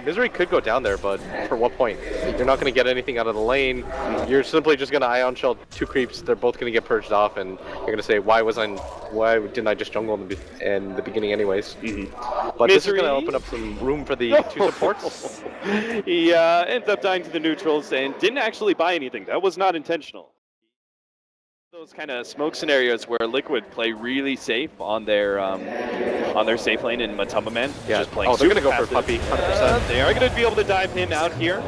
Misery could go down there, but for what point? You're not going to get anything out of the lane. You're simply just going to Ion Shell two creeps. They're both going to get purged off, and you're going to say, why didn't I just jungle in the beginning anyways? But Misery. This is going to open up some room for the two supports. He ends up dying to the neutrals and didn't actually buy anything. That was not intentional. Those kind of smoke scenarios where Liquid play really safe on their safe lane in Matumba Man. Yeah. Just playing they're going to go passive. for Puppey, 100%. They are going to be able to dive him out here.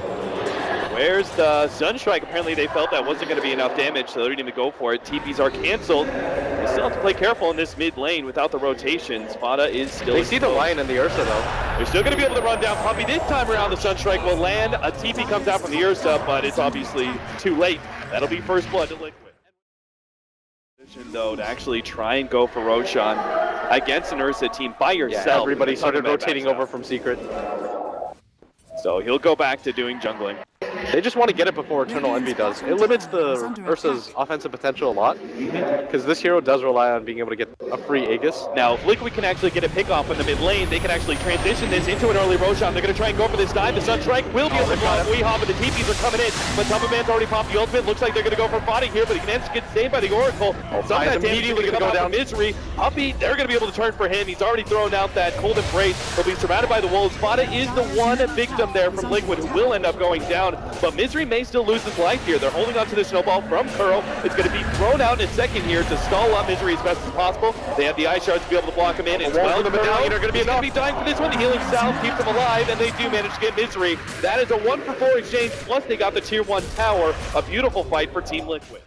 Where's the Sunstrike? Apparently they felt that wasn't going to be enough damage, so they didn't even go for it. TPs are canceled. They still have to play careful in this mid lane without the rotations. Fada is still... They see the Lion and the Ursa, though. They're still going to be able to run down Puppey. This time around, the Sunstrike will land. A TP comes out from the Ursa, but it's obviously too late. That'll be first blood to Liquid. Though, to actually try and go for Roshan against an Ursa team by yourself. Yeah, everybody started rotating over from Secret. So he'll go back to doing jungling. They just want to get it before Eternal Envy does. It limits the Ursa's offensive potential a lot, because this hero does rely on being able to get a free Aegis. Now, if Liquid can actually get a pick off in the mid lane, they can actually transition this into an early Roshan. They're going to try and go for this dive. The Sunstrike will be able to block Weehawk, but the TPs are coming in. But Matumba Man's already popped the ultimate. Looks like they're going to go for body here, but he can get saved by the Oracle. Some of that damage is going to go down Misery. Puppey, they're going to be able to turn for him. He's already thrown out that Cold Embrace. He'll be surrounded by the Wolves. Fada is the one victim there from Liquid who will end up going down, but Misery may still lose his life here. They're holding on to the snowball from Kuro. It's going to be thrown out in a second here to stall up Misery as best as possible. They have the Ice Shards to be able to block him in as well. The Medallion are going to be dying for this one. The healing salve keeps them alive, and they do manage to get Misery. That is a 1-for-4 exchange, plus they got the tier 1 tower. A beautiful fight for Team Liquid.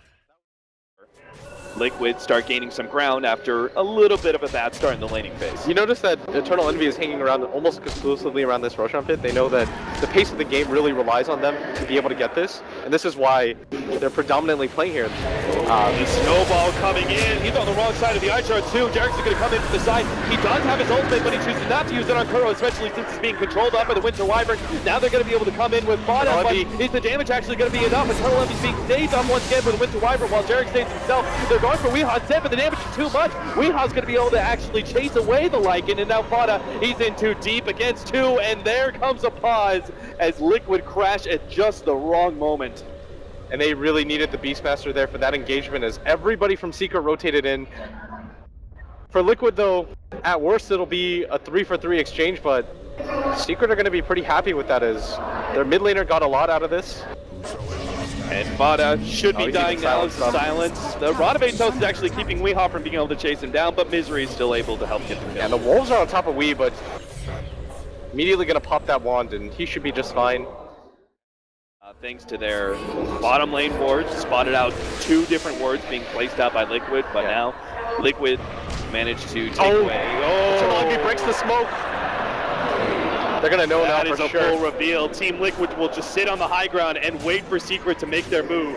Liquid start gaining some ground after a little bit of a bad start in the laning phase. You notice that Eternal Envy is hanging around almost exclusively around this Roshan pit. They know that the pace of the game really relies on them to be able to get this, and this is why they're predominantly playing here. The snowball coming in. He's on the wrong side of the Ice Shards too. Jarek's going to come in from the side. He does have his ultimate, but he chooses not to use it on Kuro, especially since it's being controlled up by the Winter Wyvern. Now they're going to be able to come in with Fada, but is the damage actually going to be enough? Eternal Envy's being staged on once again by the Winter Wyvern while Jarek stays himself. They're going for Weehawk set, but the damage is too much. Weehawk's going to be able to actually chase away the Lycan, and now Fada, he's in too deep against two, and there comes a pause as Liquid crash at just the wrong moment. And they really needed the Beastmaster there for that engagement as everybody from Secret rotated in. For Liquid though, at worst it'll be a 3-for-3 exchange, but Secret are going to be pretty happy with that as their mid laner got a lot out of this. And Fada should be dying now. Silence. The Rod of Atos is actually keeping Weehawk from being able to chase him down, but Misery is still able to help get the kill. And the Wolves are on top of Wee, but immediately going to pop that wand, and he should be just fine. Thanks to their bottom lane wards, spotted out 2 different wards being placed out by Liquid, but now Liquid managed to take away. Oh, he breaks the smoke. They're going to know now for sure. That is a full reveal. Team Liquid will just sit on the high ground and wait for Secret to make their move.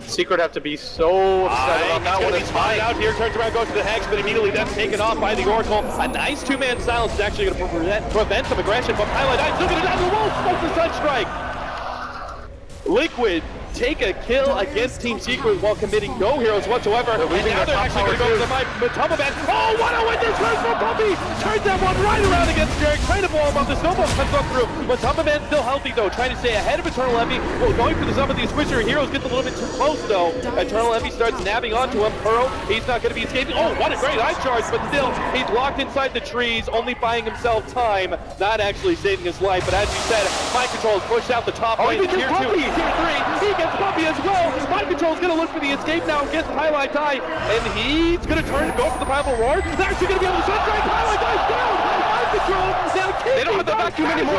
Secret have to be so upset about that one. He's spotted out here, turns around, goes to the Hex, but immediately that's taken off by the Oracle. A nice 2-man silence is actually going to prevent some aggression, but Pilot Eye still going to die to the wall, smokes the Sunstrike. Liquid take a kill against Team Secret while committing no heroes whatsoever. And now they're actually going to go to the Matumba Man. Oh, what a win this turn for Puppey! Turns that one right around against Jarek, trying to blow him up. The snowball comes up through. Matumba Man's still healthy though, trying to stay ahead of Eternal Envy. Well, going for some of these Wizard heroes gets a little bit too close though. Eternal Envy starts nabbing onto him. Kuro, he's not going to be escaping. Oh, what a great Ice Charge, but still, he's locked inside the trees, only buying himself time, not actually saving his life. But as you said, Mind Control is pushed out the top lane. Tier 2, Tier 3, he gets Puppey as well. Mind Control is going to look for the escape now against Highlight Die, and he's going to turn and go for the Primal Roar. They're actually going to be able to Sunstrike. Highlight Die's down. Mind Control now they don't have the vacuum anymore.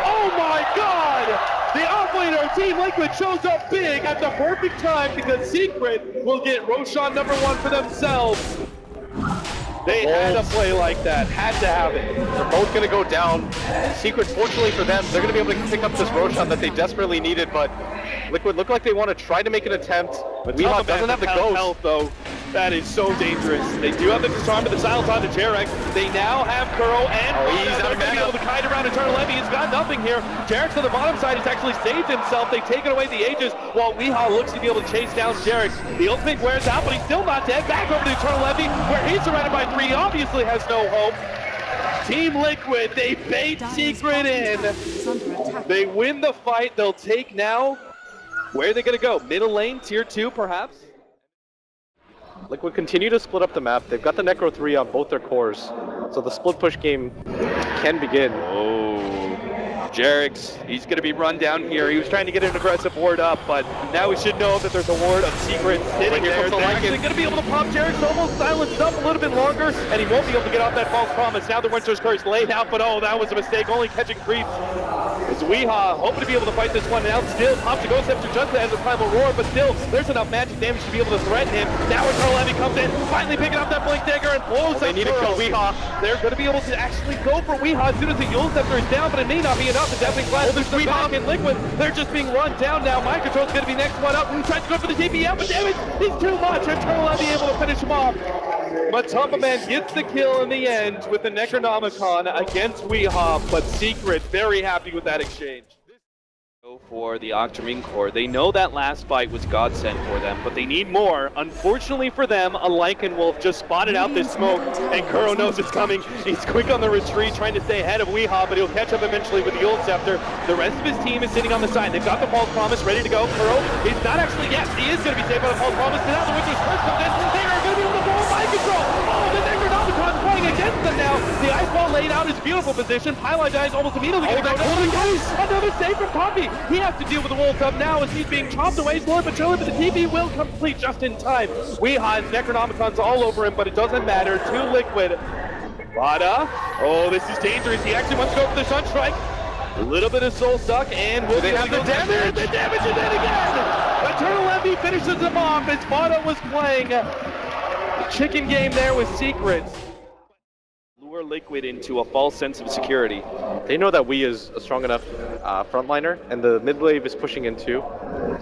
Oh my God! The offlaner Team Liquid shows up big at the perfect time because Secret will get Roshan #1 for themselves. They had to play like that, had to have it. They're both going to go down. Secret, fortunately for them, they're going to be able to pick up this Roshan that they desperately needed, but Liquid look like they want to try to make an attempt. But Weehawk doesn't have the ghost. Health, though. That is so dangerous. They do have the disarm of the silence on the Jarek. They now have Kuro and he's they're going to be able to kite around Eternal Envy. He's got nothing here. Jarek's on the bottom side. He's actually saved himself. They've taken away the Aegis while Weehawk looks to be able to chase down Jarek. The ultimate wears out, but he's still not dead. Back over to Eternal Envy where he's surrounded by 3. He obviously has no hope. Team Liquid, they bait Secret in. They win the fight. They'll take now. Where are they going to go? Middle lane, tier 2 perhaps? Liquid continue to split up the map. They've got the Necro 3 on both their cores, so the split push game can begin. Jerix, he's going to be run down here. He was trying to get an aggressive ward up, but now we should know that there's a ward of Secret sitting there. They're actually going to be able to pop Jerix, almost silenced up a little bit longer, and he won't be able to get off that false promise. Now the Winter's Curse laid out, but oh, that was a mistake, only catching creeps. It's Weehaw hoping to be able to fight this one out. Still, pops the Ghost Scepter just as a Primal Roar, but still, there's enough magic damage to be able to threaten him. Now Eternal Levy comes in, finally picking up that Blink Dagger and blows up. They need to kill Weehaw. They're going to be able to actually go for Weehaw as soon as the Yule Scepter is down, but it may not be enough. The Deathwing Flash there's Weehaw in Liquid. They're just being run down now. Mind Control's going to be next one up. Tries to go for the TP out, but damn it, he's too much. Eternal Levy able to finish him off. Matamba Man gets the kill in the end with the Necronomicon against Weehaw, but Secret very happy with that exchange. For the Octarine Core, they know that last fight was godsend for them, but they need more. Unfortunately for them, a Lycan Wolf just spotted out this smoke, and Kuro knows it's coming. He's quick on the retreat, trying to stay ahead of Weehaw, but he'll catch up eventually with the Yule Scepter. The rest of his team is sitting on the side. They've got the False Promise ready to go. Kuro is not actually, yes, he is going to be saved by the False Promise, but now the Winter's Curse comes in. They are going to be able to blow Mind Control. Oh, the Necronomicon's playing against them now. The Ice Ball laid out his beautiful position. Highlight dies almost immediately. Another save from Puppey. He has to deal with the wolves up now as he's being chopped away slowly but surely, but the TP will complete just in time. Weehaw and Necronomicon's all over him, but it doesn't matter. To Liquid. Vada. Oh, this is dangerous. He actually wants to go for the Sunstrike. A little bit of Soul Suck, and will they have the damage? The damage is in again! Eternal Levy finishes him off as Vada was playing chicken game there with Secrets. Lure Liquid into a false sense of security. They know that Wee is a strong enough frontliner, and the mid wave is pushing in too.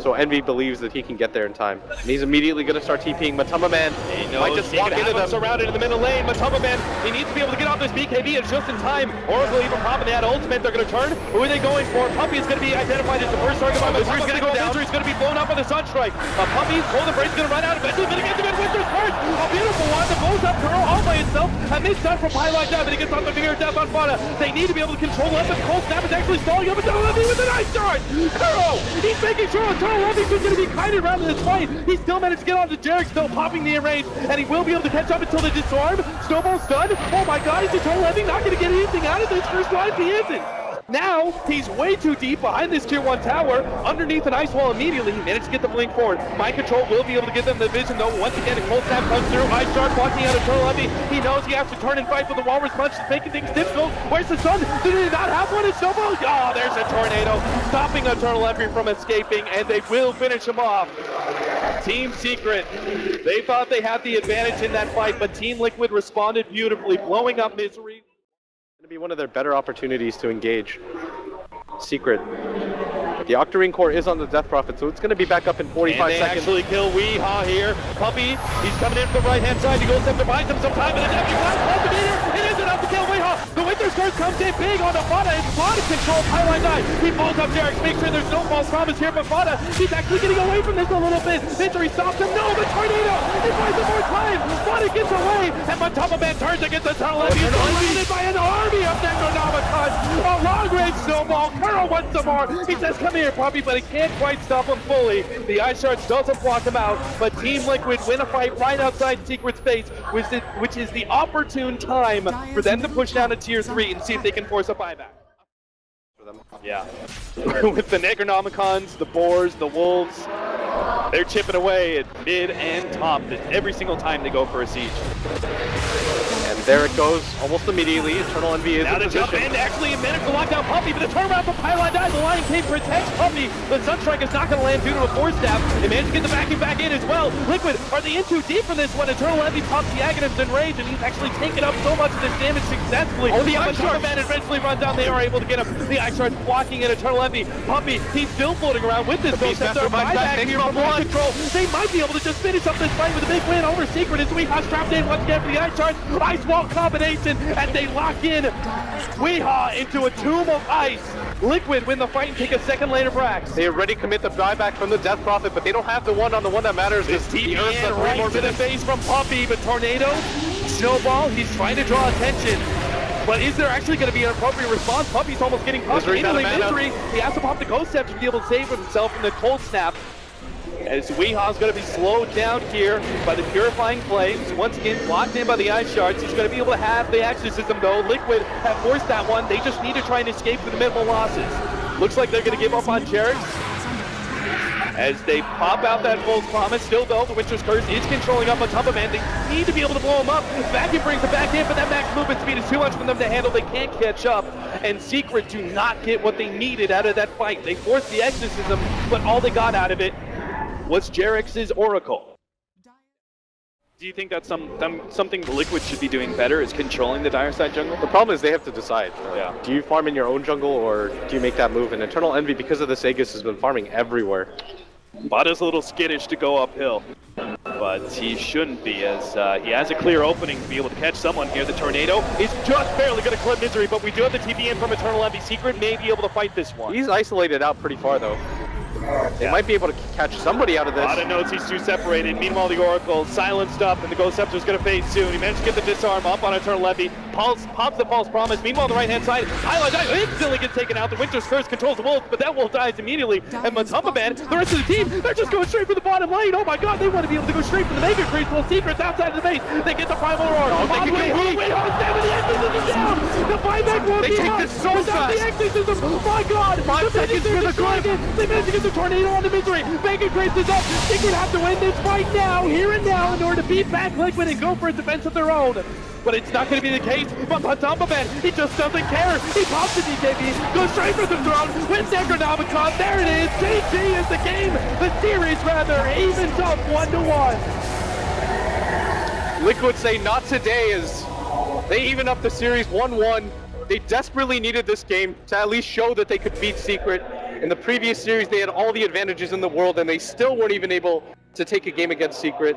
So Envy believes that he can get there in time. And he's immediately going to start TPing. Matamba Man might just walk into them. Surrounded in the middle lane. Matamba Man, he needs to be able to get off this BKB. It's just in time. Oracle even popping that ultimate. They're going to turn. Who are they going for? Puppey is going to be identified as the first target by Misery's going to go down. Misery's going to be blown up by the Sunstrike. Puppey, Golden Braid's going to run out. Eventually going to get the Winter's Curse. A beautiful one that blows up Kuro all by itself. A mid-stun from Highlight Dive, but he gets on the finger of death on Vada. They need to be able to control up, and Cold Snap is actually stalling up Eternal Levy with an ice charge. Kuro, he's making sure Eternal Levy's going to be kited around in this fight. He still managed to get onto Jerix, still popping the enrage, and he will be able to catch up until the disarm. Snowball stun. Oh my god, is Eternal Levy not going to get anything out of this first life? He isn't. Now, he's way too deep behind this tier 1 tower, underneath an ice wall immediately. He managed to get the blink forward. Mind Control will be able to give them the vision though. Once again, a Cold Snap comes through. Ice Shark blocking out Eternal Levy. He knows he has to turn and fight for the Walrus Punch, making things difficult. Where's the sun? Did he not have one? It's Snowball. Oh, there's a tornado, stopping Eternal Levy from escaping, and they will finish him off. Team Secret, they thought they had the advantage in that fight, but Team Liquid responded beautifully, blowing up Misery. Going to be one of their better opportunities to engage Secret. The Octarine Core is on the Death Prophet, so it's going to be back up in 45 and they seconds. Actually kill Weehaw here. Puppey, he's coming in from the right-hand side. He goes up to buy him some time, and a Deathwing Flash holds the meter. It is enough to kill Weehaw. The Winter's Curse comes in big on the Vada. It's Vada control Highlight 9. He pulls up Jerix, make sure there's no false promise here, but Vada, he's actually getting away from this a little bit. Misery stops him. No, the tornado! He buys him more time. Vada gets away, and Matamba Man turns against Eternal Levy. He's surrounded by an army of Necronomicons. A long-range snowball. Kuro wants some more. He says, come here, Puppey, but he can't quite stop him fully. The Ice Shards doesn't block him out, but Team Liquid win a fight right outside Secret's face, which is the opportune time for them to push down to tier 3 and see if they can force a buyback. Yeah. With the Necronomicons, the Boars, the Wolves, they're chipping away at mid and top every single time they go for a siege. And there it goes, almost immediately. Eternal Envy is now in the jump position. in, actually a minute to lock down Puppey, but the turnaround from Pylon dies. The Lion King protects Puppey. The Sunstrike is not going to land due to a Force Staff. They managed to get the backing back in as well. Liquid, are they in too deep for this one? Eternal Envy pops the Agonist in rage, and he's actually taken up so much of this damage successfully. Oh, the Ice Shark man eventually runs down. They are able to get him. The Ice Shark's blocking in Eternal Envy. Puppey, he's still floating around with this Ghost Scepter. Buyback here from Mind Control. They might be able to just finish up this fight with a big win over Secret as Weehaw trapped in once again for the Ice Shark. Ice Wall combination, and they lock in Weehaw into a tomb of ice. Liquid win the fight and take a second lane of Brax. They already commit the buyback from the Death Prophet, but they don't have the one-on-the-one that matters. This TP right to the face from Puppey, but Tornado, Snowball, he's trying to draw attention. But is there actually going to be an appropriate response? Puppey's almost getting pumped. Misery's out of Immediately, mana. Misery. He has to pop the Ghost Scepter to be able to save himself from the Cold Snap. As Weeha's going to be slowed down here by the Purifying Flames. Once again, locked in by the Ice Shards. He's going to be able to have the Exorcism though. Liquid have forced that one. They just need to try and escape with the minimal losses. Looks like they're going to give up on Jerix. As they pop out that false promise, still though, the Winter's Curse is controlling up on top of man. They need to be able to blow him up. Vacuum brings it back in, but that max movement speed is too much for them to handle. They can't catch up, and Secret do not get what they needed out of that fight. They forced the Exorcism, but all they got out of it was Jerix's Oracle. Do you think that's something the Liquid should be doing better, is controlling the dire side jungle? The problem is they have to decide. Yeah. Do you farm in your own jungle or do you make that move? And Eternal Envy, because of this, Aegis has been farming everywhere. Bada's a little skittish to go uphill, but he shouldn't be, as he has a clear opening to be able to catch someone here. The Tornado is just barely going to clip Misery, but we do have the TP in from Eternal Envy. Secret may be able to fight this one. He's isolated out pretty far though. They might be able to catch somebody out of this. Bada knows he's too separated. Meanwhile, the Oracle silenced up, and the Ghost Scepter is going to fade soon. He managed to get the disarm up on Eternal Envy. Pops the false promise. Meanwhile, on the right-hand side, Highlight instantly gets taken out. The Winter's Curse controls the Wolf, but that Wolf dies immediately. And Matumba Man, the rest of the team, they're just going straight for the bottom lane. Oh my god, they want to be able to go straight for the Mega Creeps. Well, Secret's outside of the base. They get the Primal Roar. They The buyback won't They be take enough. this so Without the fast. Exorcism. Oh my god. 5 seconds for the Dragon. They managed to get the Tornado on the Misery. Mega Creeps is up. Secret have to win this fight now, here and now, in order to beat back Liquid and go for a defense of their own. But it's not going to be the case. But Matumba Man, he just doesn't care. He pops the DKB, goes straight for the throne, wins Necronomicon. There it is. GG is the game. The series, rather, evens up 1-1. Liquid say not today as they even up the series 1-1. They desperately needed this game to at least show that they could beat Secret. In the previous series, they had all the advantages in the world and they still weren't even able to take a game against Secret.